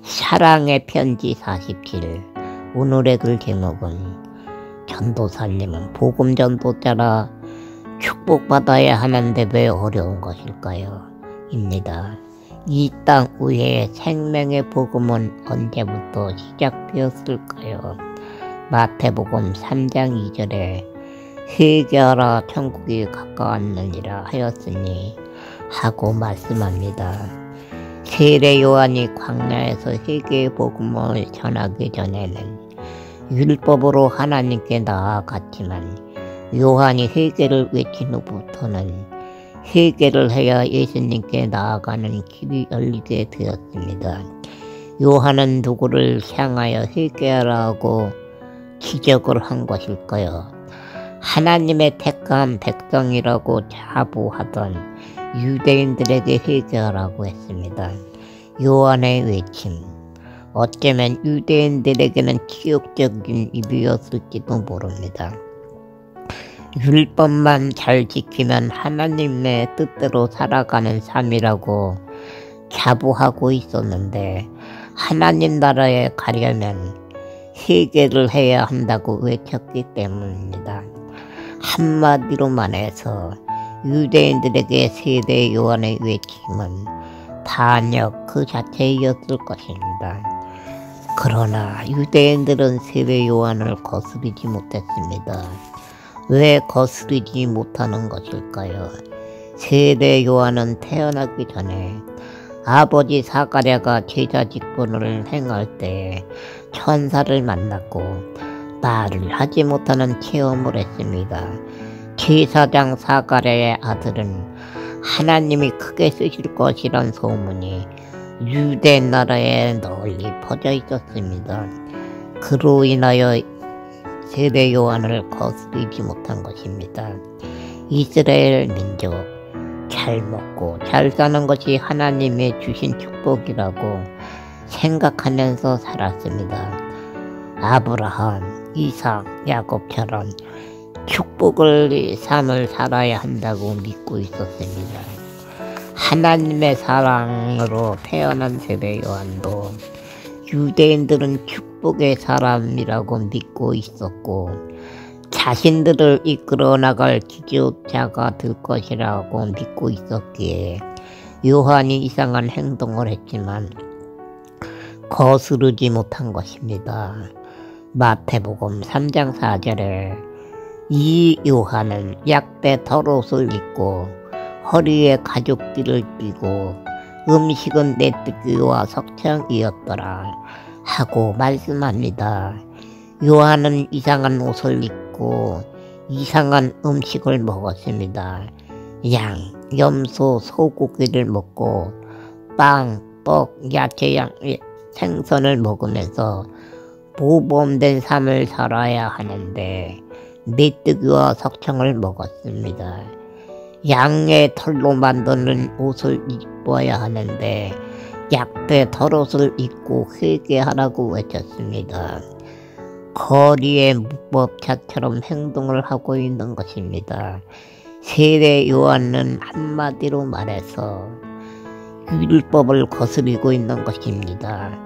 사랑의 편지 47. 오늘의 글 제목은 전도사님은 복음 전도자라 축복받아야 하는데 왜 어려운 것일까요? 입니다. 이 땅 위에 생명의 복음은 언제부터 시작되었을까요? 마태복음 3장 2절에 회개하라 천국이 가까웠느니라 하였으니 하고 말씀합니다. 세례 요한이 광야에서 회개의 복음을 전하기 전에는 율법으로 하나님께 나아갔지만 요한이 회개를 외친 후부터는 회개를 해야 예수님께 나아가는 길이 열리게 되었습니다. 요한은 누구를 향하여 회개하라고 지적을 한 것일까요? 하나님의 택한 백성이라고 자부하던 유대인들에게 회개하라고 했습니다. 요한의 외침, 어쩌면 유대인들에게는 치욕적인 일이었을지도 모릅니다. 율법만 잘 지키면 하나님의 뜻대로 살아가는 삶이라고 자부하고 있었는데 하나님 나라에 가려면 회개를 해야 한다고 외쳤기 때문입니다. 한마디로 말해서 유대인들에게 세례 요한의 외침은 반역 그 자체였을 것입니다. 그러나 유대인들은 세례 요한을 거스르지 못했습니다. 왜 거스르지 못하는 것일까요? 세례 요한은 태어나기 전에 아버지 사가랴가 제자 직분을 행할 때 천사를 만났고 말을 하지 못하는 체험을 했습니다. 제사장 사가랴의 아들은 하나님이 크게 쓰실 것이란 소문이 유대 나라에 널리 퍼져 있었습니다. 그로 인하여 세례 요한을 거스르지 못한 것입니다. 이스라엘 민족 잘 먹고 잘 사는 것이 하나님의 주신 축복이라고 생각하면서 살았습니다. 아브라함, 이삭, 야곱처럼 축복을 삶을 살아야 한다고 믿고 있었습니다. 하나님의 사랑으로 태어난 세례 요한도 유대인들은 축복의 사람이라고 믿고 있었고 자신들을 이끌어 나갈 지도자가 될 것이라고 믿고 있었기에 요한이 이상한 행동을 했지만 거스르지 못한 것입니다. 마태복음 3장 4절에 이 요한은 약대 털옷을 입고 허리에 가죽띠를 띠고 음식은 메뚜기와 석청이었더라 하고 말씀합니다. 요한은 이상한 옷을 입고 이상한 음식을 먹었습니다. 양, 염소, 소고기를 먹고 빵, 떡, 야채, 생선을 먹으면서 모범된 삶을 살아야 하는데 메뚜기와 석청을 먹었습니다. 양의 털로 만드는 옷을 입어야 하는데 약대 털옷을 입고 회개하라고 외쳤습니다. 거리의 무법자처럼 행동을 하고 있는 것입니다. 세례 요한은 한마디로 말해서 율법을 거스르고 있는 것입니다.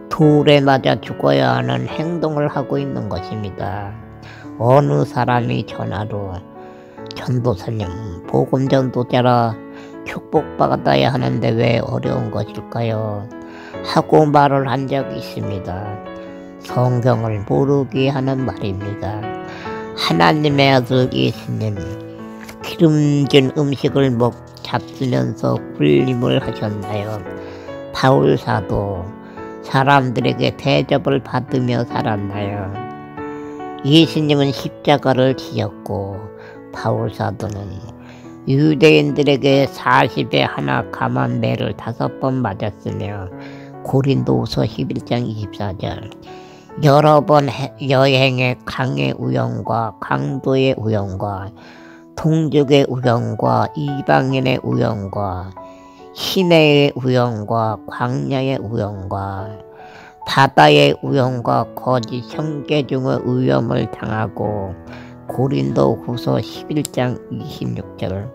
돌에 맞아 죽어야 하는 행동을 하고 있는 것입니다. 어느 사람이 전화로 전도사님, 복음 전도자라 축복받아야 하는데 왜 어려운 것일까요? 하고 말을 한 적이 있습니다. 성경을 모르게 하는 말입니다. 하나님의 아들 예수님, 기름진 음식을 잡수면서 굴림을 하셨나요? 바울 사도 사람들에게 대접을 받으며 살았나요? 예수님은 십자가를 지었고 바울 사도는 유대인들에게 40에 하나 감한 매를 5번 맞았으며 고린도후서 11장 24절 여러 번 여행의 강의 우연과 강도의 우연과 동족의 우연과 이방인의 우연과 시내의 우연과 광야의 우연과 바다의 우연과 거짓 형제 중의 위험을 당하고 고린도후서 11장 26절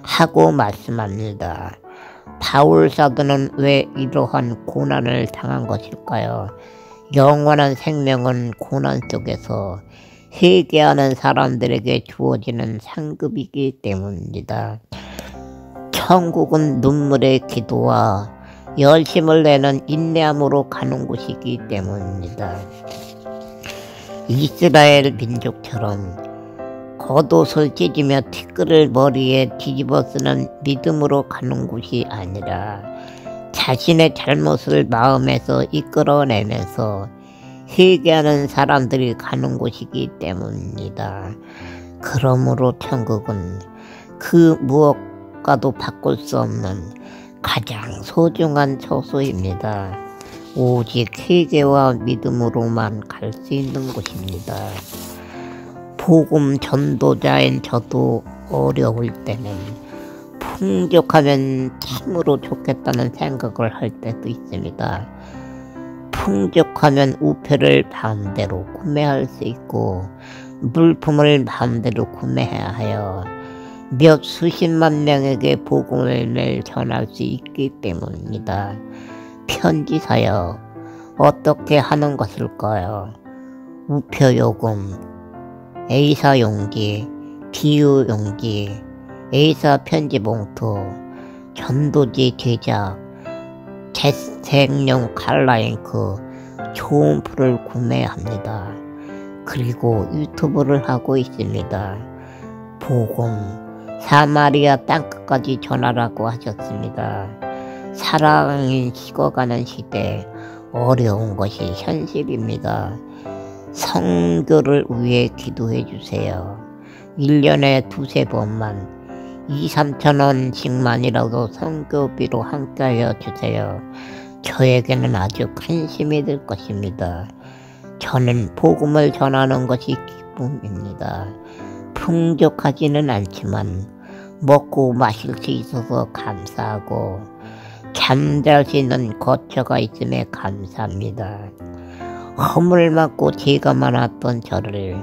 하고 말씀합니다. 바울 사도는 왜 이러한 고난을 당한 것일까요? 영원한 생명은 고난 속에서 회개하는 사람들에게 주어지는 상급이기 때문입니다. 천국은 눈물의 기도와 열심을 내는 인내함으로 가는 곳이기 때문입니다. 이스라엘 민족처럼 겉옷을 찢으며 티끌을 머리에 뒤집어 쓰는 믿음으로 가는 곳이 아니라 자신의 잘못을 마음에서 이끌어내면서 회개하는 사람들이 가는 곳이기 때문입니다. 그러므로 천국은 그 무엇과도 바꿀 수 없는 가장 소중한 처소입니다. 오직 회개와 믿음으로만 갈 수 있는 곳입니다. 복음 전도자인 저도 어려울 때는 풍족하면 참으로 좋겠다는 생각을 할 때도 있습니다. 풍족하면 우표를 마음대로 구매할 수 있고 물품을 마음대로 구매해야 하여 몇 수십만 명에게 복음을 매일 전할 수 있기 때문입니다. 편지 사역 어떻게 하는 것일까요? 우표 요금, A사 용지, 비유 용지, A사 편지 봉투, 전도지 제작, 재생용 칼라잉크, 초음프를 구매합니다. 그리고 유튜브를 하고 있습니다. 복음 사마리아 땅끝까지 전하라고 하셨습니다. 사랑이 식어가는 시대 어려운 것이 현실입니다. 선교를 위해 기도해 주세요. 1년에 두세 번만 2~3천원씩만이라도 선교비로 함께하여 주세요. 저에게는 아주 큰 힘이 될 것입니다. 저는 복음을 전하는 것이 기쁨입니다. 풍족하지는 않지만 먹고 마실 수 있어서 감사하고 잠잘 수 있는 거처가 있음에 감사합니다. 허물 많고 죄가 많았던 저를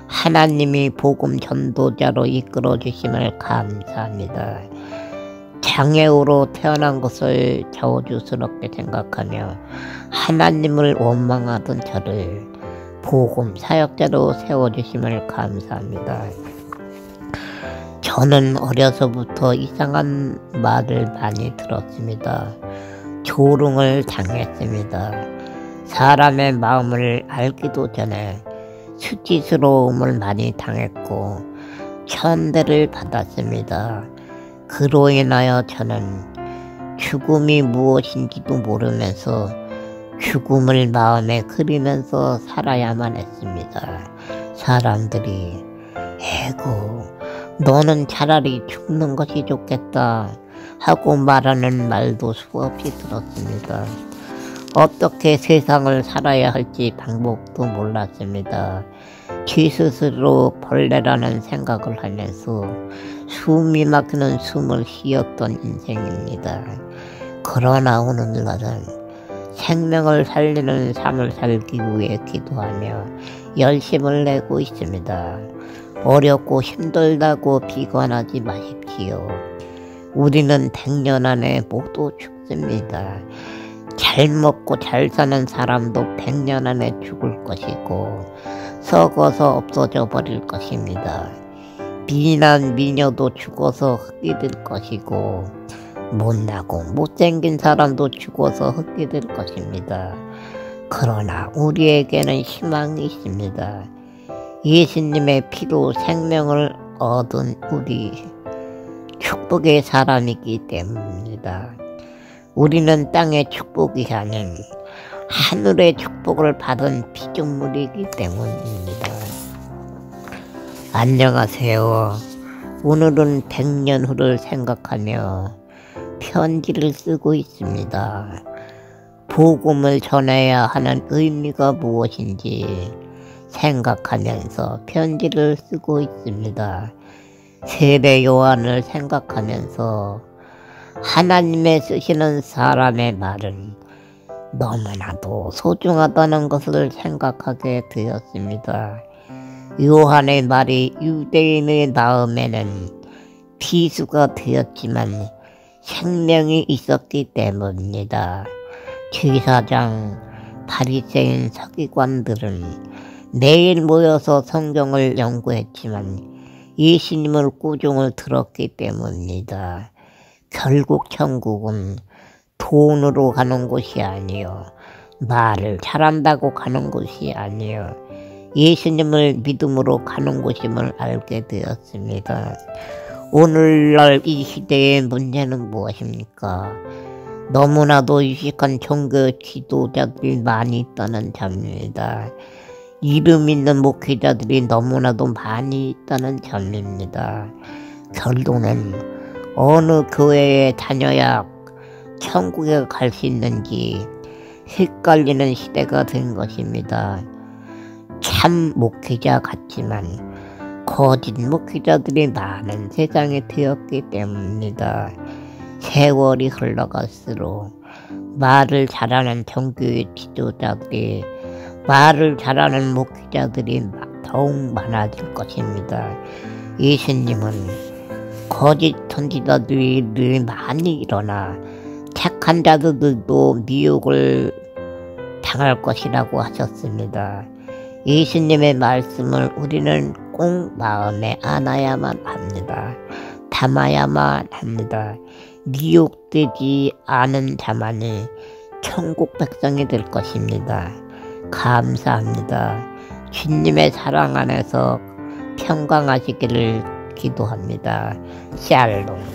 하나님이 복음 전도자로 이끌어 주심을 감사합니다. 장애우로 태어난 것을 저주스럽게 생각하며 하나님을 원망하던 저를 복음 사역자로 세워주심을 감사합니다. 저는 어려서부터 이상한 말을 많이 들었습니다. 조롱을 당했습니다. 사람의 마음을 알기도 전에 수치스러움을 많이 당했고 천대를 받았습니다. 그로 인하여 저는 죽음이 무엇인지도 모르면서 죽음을 마음에 그리면서 살아야만 했습니다. 사람들이 에고 너는 차라리 죽는 것이 좋겠다 하고 말하는 말도 수없이 들었습니다. 어떻게 세상을 살아야 할지 방법도 몰랐습니다. 제 스스로 벌레라는 생각을 하면서 숨이 막히는 숨을 쉬었던 인생입니다. 그러나 오늘날은 생명을 살리는 삶을 살기 위해 기도하며 열심을 내고 있습니다. 어렵고 힘들다고 비관하지 마십시오. 우리는 100년 안에 모두 죽습니다. 잘 먹고 잘 사는 사람도 100년 안에 죽을 것이고 썩어서 없어져 버릴 것입니다. 미남 미녀도 죽어서 흙이 될 것이고 못나고 못생긴 사람도 죽어서 흙이 될 것입니다. 그러나 우리에게는 희망이 있습니다. 예수님의 피로 생명을 얻은 우리 축복의 사람이기 때문입니다. 우리는 땅의 축복이 아닌 하늘의 축복을 받은 피조물이기 때문입니다. 안녕하세요. 오늘은 100년 후를 생각하며 편지를 쓰고 있습니다. 복음을 전해야 하는 의미가 무엇인지 생각하면서 편지를 쓰고 있습니다. 세례 요한을 생각하면서 하나님의 쓰시는 사람의 말은 너무나도 소중하다는 것을 생각하게 되었습니다. 요한의 말이 유대인의 마음에는 비수가 되었지만 생명이 있었기 때문입니다. 주의사장 바리새인 서기관들은 매일 모여서 성경을 연구했지만 예수님을 꾸중을 들었기 때문입니다. 결국 천국은 돈으로 가는 곳이 아니요, 말을 잘한다고 가는 곳이 아니요, 예수님을 믿음으로 가는 곳임을 알게 되었습니다. 오늘날 이 시대의 문제는 무엇입니까? 너무나도 유식한 종교 지도자들이 많이 있다는 점입니다. 이름 있는 목회자들이 너무나도 많이 있다는 점입니다. 결론은 어느 교회에 다녀야 천국에 갈 수 있는지 헷갈리는 시대가 된 것입니다. 참 목회자 같지만 거짓 목회자들이 많은 세상이 되었기 때문입니다. 세월이 흘러갈수록 말을 잘하는 종교의 지도자들이, 말을 잘하는 목회자들이 더욱 많아질 것입니다. 예수님은 거짓 선지자들이 늘 많이 일어나 착한 자들도 미혹을 당할 것이라고 하셨습니다. 예수님의 말씀을 우리는 꼭 마음에 안아야만 합니다. 담아야만 합니다. 미혹되지 않은 자만이 천국 백성이 될 것입니다. 감사합니다. 주님의 사랑 안에서 평강하시기를 기도합니다. 샬롬.